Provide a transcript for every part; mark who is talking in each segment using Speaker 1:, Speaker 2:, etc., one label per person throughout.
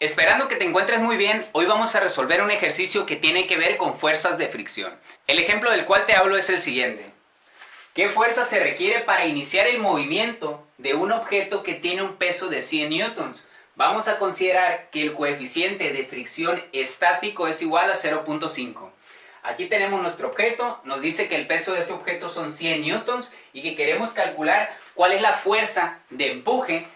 Speaker 1: Esperando que te encuentres muy bien, hoy vamos a resolver un ejercicio que tiene que ver con fuerzas de fricción. El ejemplo del cual te hablo es el siguiente. ¿Qué fuerza se requiere para iniciar el movimiento de un objeto que tiene un peso de 100 newtons? Vamos a considerar que el coeficiente de fricción estático es igual a 0.5. Aquí tenemos nuestro objeto, nos dice que el peso de ese objeto son 100 newtons y que queremos calcular cuál es la fuerza de empuje,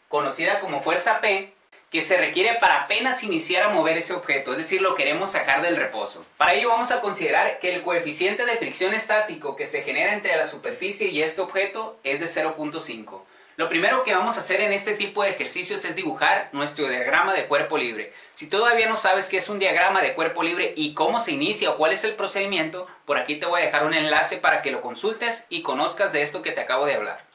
Speaker 1: conocida como fuerza P, que se requiere para apenas iniciar a mover ese objeto, es decir, lo queremos sacar del reposo. Para ello vamos a considerar que el coeficiente de fricción estático que se genera entre la superficie y este objeto es de 0.5. Lo primero que vamos a hacer en este tipo de ejercicios es dibujar nuestro diagrama de cuerpo libre. Si todavía no sabes qué es un diagrama de cuerpo libre y cómo se inicia o cuál es el procedimiento, por aquí te voy a dejar un enlace para que lo consultes y conozcas de esto que te acabo de hablar.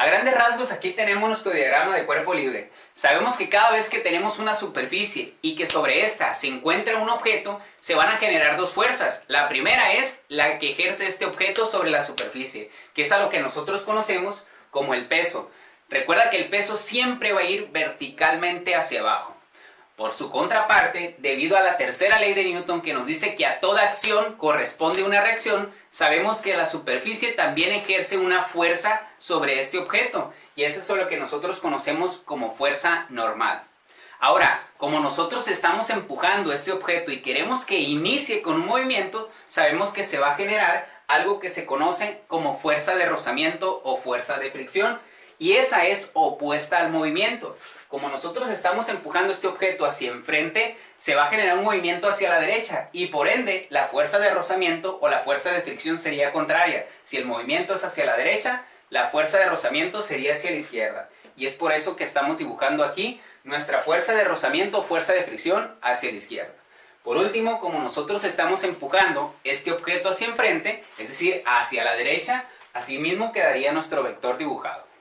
Speaker 1: A grandes rasgos aquí tenemos nuestro diagrama de cuerpo libre. Sabemos que cada vez que tenemos una superficie y que sobre esta se encuentra un objeto, se van a generar dos fuerzas. La primera es la que ejerce este objeto sobre la superficie, que es a lo que nosotros conocemos como el peso. Recuerda que el peso siempre va a ir verticalmente hacia abajo. Por su contraparte, debido a la tercera ley de Newton que nos dice que a toda acción corresponde una reacción, sabemos que la superficie también ejerce una fuerza sobre este objeto, y eso es lo que nosotros conocemos como fuerza normal. Ahora, como nosotros estamos empujando este objeto y queremos que inicie con un movimiento, sabemos que se va a generar algo que se conoce como fuerza de rozamiento o fuerza de fricción, y esa es opuesta al movimiento. Como nosotros estamos empujando este objeto hacia enfrente, se va a generar un movimiento hacia la derecha y por ende la fuerza de rozamiento o la fuerza de fricción sería contraria. Si el movimiento es hacia la derecha, la fuerza de rozamiento sería hacia la izquierda. Y es por eso que estamos dibujando aquí nuestra fuerza de rozamiento o fuerza de fricción hacia la izquierda. Por último, como nosotros estamos empujando este objeto hacia enfrente, es decir, hacia la derecha, así mismo quedaría nuestro vector dibujado.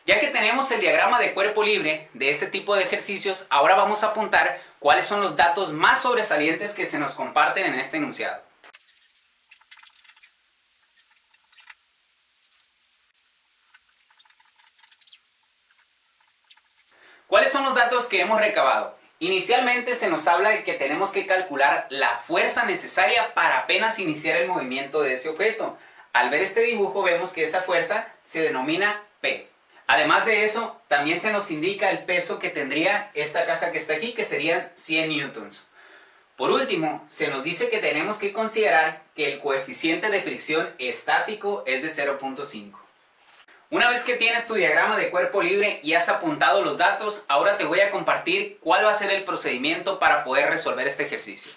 Speaker 1: Ya que tenemos el diagrama de cuerpo libre de este tipo de ejercicios, ahora vamos a apuntar cuáles son los datos más sobresalientes que se nos comparten en este enunciado. ¿Cuáles son los datos que hemos recabado? Inicialmente se nos habla de que tenemos que calcular la fuerza necesaria para apenas iniciar el movimiento de ese objeto. Al ver este dibujo vemos que esa fuerza se denomina P. Además de eso, también se nos indica el peso que tendría esta caja que está aquí, que serían 100 newtons. Por último, se nos dice que tenemos que considerar que el coeficiente de fricción estático es de 0.5. Una vez que tienes tu diagrama de cuerpo libre y has apuntado los datos, ahora te voy a compartir cuál va a ser el procedimiento para poder resolver este ejercicio.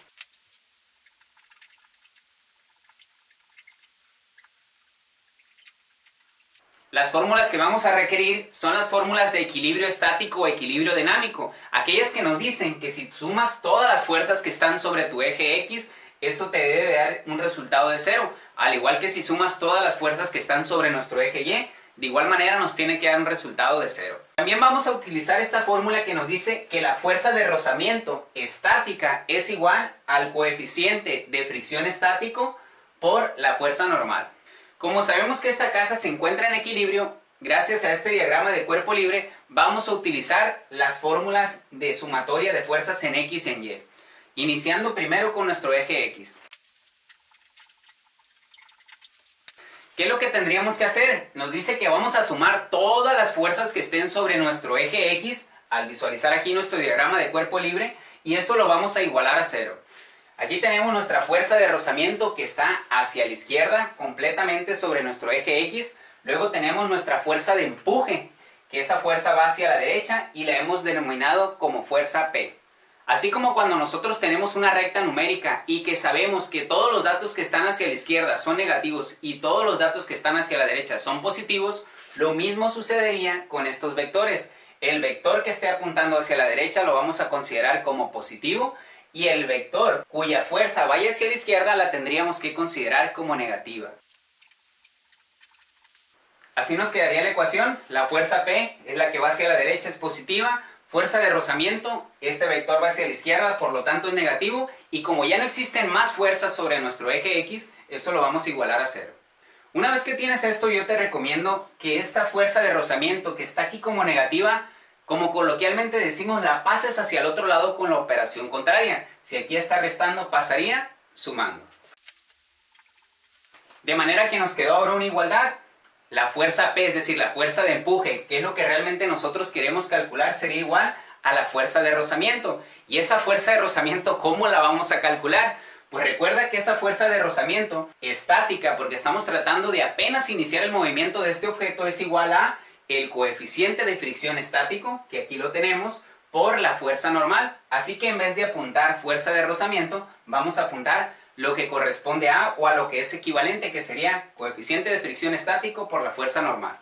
Speaker 1: Las fórmulas que vamos a requerir son las fórmulas de equilibrio estático o equilibrio dinámico, aquellas que nos dicen que si sumas todas las fuerzas que están sobre tu eje X, eso te debe dar un resultado de 0, al igual que si sumas todas las fuerzas que están sobre nuestro eje Y, de igual manera nos tiene que dar un resultado de 0. También vamos a utilizar esta fórmula que nos dice que la fuerza de rozamiento estática es igual al coeficiente de fricción estático por la fuerza normal. Como sabemos que esta caja se encuentra en equilibrio, gracias a este diagrama de cuerpo libre, vamos a utilizar las fórmulas de sumatoria de fuerzas en X y en Y. Iniciando primero con nuestro eje X. ¿Qué es lo que tendríamos que hacer? Nos dice que vamos a sumar todas las fuerzas que estén sobre nuestro eje X, al visualizar aquí nuestro diagrama de cuerpo libre, y esto lo vamos a igualar a 0. Aquí tenemos nuestra fuerza de rozamiento que está hacia la izquierda, completamente sobre nuestro eje X. Luego tenemos nuestra fuerza de empuje, que esa fuerza va hacia la derecha y la hemos denominado como fuerza P. Así como cuando nosotros tenemos una recta numérica y que sabemos que todos los datos que están hacia la izquierda son negativos y todos los datos que están hacia la derecha son positivos, lo mismo sucedería con estos vectores. El vector que esté apuntando hacia la derecha lo vamos a considerar como positivo, y el vector cuya fuerza vaya hacia la izquierda la tendríamos que considerar como negativa. Así nos quedaría la ecuación. La fuerza P es la que va hacia la derecha, es positiva. Fuerza de rozamiento, este vector va hacia la izquierda, por lo tanto es negativo. Y como ya no existen más fuerzas sobre nuestro eje X, eso lo vamos a igualar a 0. Una vez que tienes esto, yo te recomiendo que esta fuerza de rozamiento que está aquí como negativa, como coloquialmente decimos, la pases hacia el otro lado con la operación contraria. Si aquí está restando, pasaría sumando. De manera que nos quedó ahora una igualdad. La fuerza P, es decir, la fuerza de empuje, que es lo que realmente nosotros queremos calcular, sería igual a la fuerza de rozamiento. Y esa fuerza de rozamiento, ¿cómo la vamos a calcular? Pues recuerda que esa fuerza de rozamiento estática, porque estamos tratando de apenas iniciar el movimiento de este objeto, es igual a el coeficiente de fricción estático, que aquí lo tenemos, por la fuerza normal. Así que en vez de apuntar fuerza de rozamiento, vamos a apuntar lo que corresponde a, o a lo que es equivalente, que sería coeficiente de fricción estático por la fuerza normal.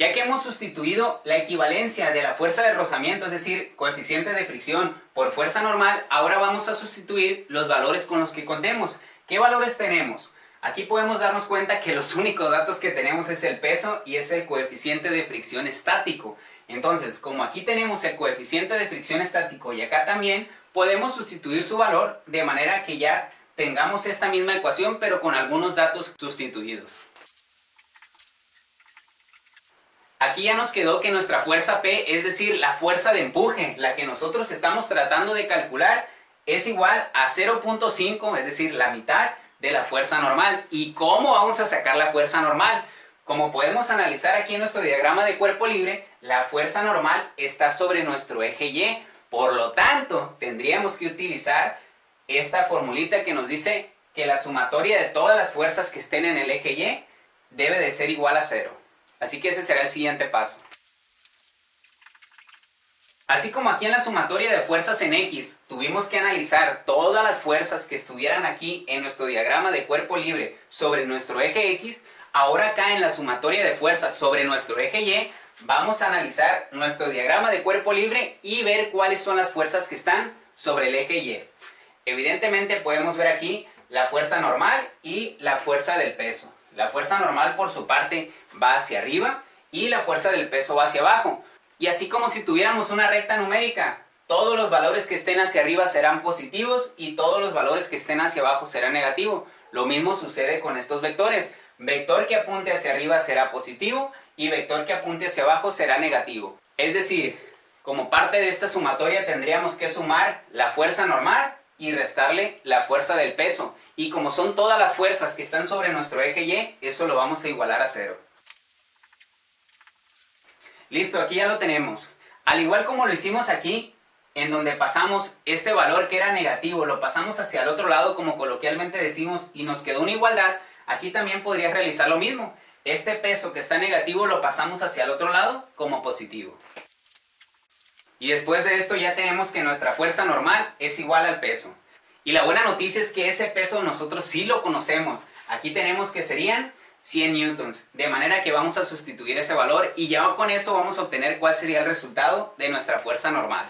Speaker 1: Ya que hemos sustituido la equivalencia de la fuerza de rozamiento, es decir, coeficiente de fricción por fuerza normal, ahora vamos a sustituir los valores con los que contemos. ¿Qué valores tenemos? Aquí podemos darnos cuenta que los únicos datos que tenemos es el peso y es el coeficiente de fricción estático. Entonces, como aquí tenemos el coeficiente de fricción estático y acá también, podemos sustituir su valor de manera que ya tengamos esta misma ecuación, pero con algunos datos sustituidos. Aquí ya nos quedó que nuestra fuerza P, es decir, la fuerza de empuje, la que nosotros estamos tratando de calcular, es igual a 0.5, es decir, la mitad de la fuerza normal. ¿Y cómo vamos a sacar la fuerza normal? Como podemos analizar aquí en nuestro diagrama de cuerpo libre, la fuerza normal está sobre nuestro eje Y. Por lo tanto, tendríamos que utilizar esta formulita que nos dice que la sumatoria de todas las fuerzas que estén en el eje Y debe de ser igual a 0. Así que ese será el siguiente paso. Así como aquí en la sumatoria de fuerzas en X tuvimos que analizar todas las fuerzas que estuvieran aquí en nuestro diagrama de cuerpo libre sobre nuestro eje X, ahora acá en la sumatoria de fuerzas sobre nuestro eje Y vamos a analizar nuestro diagrama de cuerpo libre y ver cuáles son las fuerzas que están sobre el eje Y. Evidentemente podemos ver aquí la fuerza normal y la fuerza del peso. La fuerza normal por su parte va hacia arriba y la fuerza del peso va hacia abajo. Y así como si tuviéramos una recta numérica, todos los valores que estén hacia arriba serán positivos y todos los valores que estén hacia abajo serán negativos. Lo mismo sucede con estos vectores. Vector que apunte hacia arriba será positivo y vector que apunte hacia abajo será negativo. Es decir, como parte de esta sumatoria tendríamos que sumar la fuerza normal y restarle la fuerza del peso. Y como son todas las fuerzas que están sobre nuestro eje Y, eso lo vamos a igualar a 0. Listo, aquí ya lo tenemos. Al igual como lo hicimos aquí, en donde pasamos este valor que era negativo, lo pasamos hacia el otro lado como coloquialmente decimos y nos quedó una igualdad, aquí también podrías realizar lo mismo. Este peso que está negativo lo pasamos hacia el otro lado como positivo. Y después de esto ya tenemos que nuestra fuerza normal es igual al peso. Y la buena noticia es que ese peso nosotros sí lo conocemos. Aquí tenemos que serían 100 newtons. De manera que vamos a sustituir ese valor y ya con eso vamos a obtener cuál sería el resultado de nuestra fuerza normal.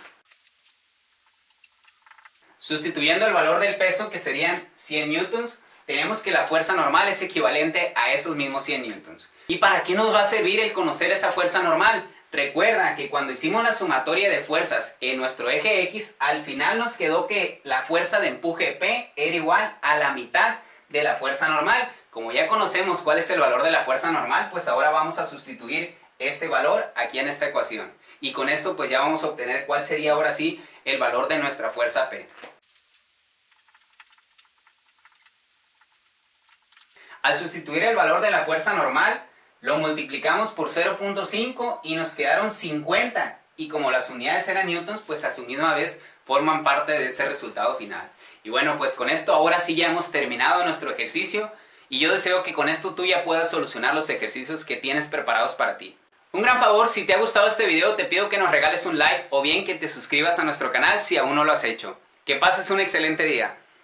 Speaker 1: Sustituyendo el valor del peso, que serían 100 newtons, tenemos que la fuerza normal es equivalente a esos mismos 100 newtons. ¿Y para qué nos va a servir el conocer esa fuerza normal? Recuerda que cuando hicimos la sumatoria de fuerzas en nuestro eje X, al final nos quedó que la fuerza de empuje P era igual a la mitad de la fuerza normal. Como ya conocemos cuál es el valor de la fuerza normal, pues ahora vamos a sustituir este valor aquí en esta ecuación. Y con esto pues ya vamos a obtener cuál sería ahora sí el valor de nuestra fuerza P. Al sustituir el valor de la fuerza normal, lo multiplicamos por 0.5 y nos quedaron 50. Y como las unidades eran newtons, pues a su misma vez forman parte de ese resultado final. Y bueno, pues con esto ahora sí ya hemos terminado nuestro ejercicio. Y yo deseo que con esto tú ya puedas solucionar los ejercicios que tienes preparados para ti. Un gran favor, si te ha gustado este video, te pido que nos regales un like o bien que te suscribas a nuestro canal si aún no lo has hecho. Que pases un excelente día.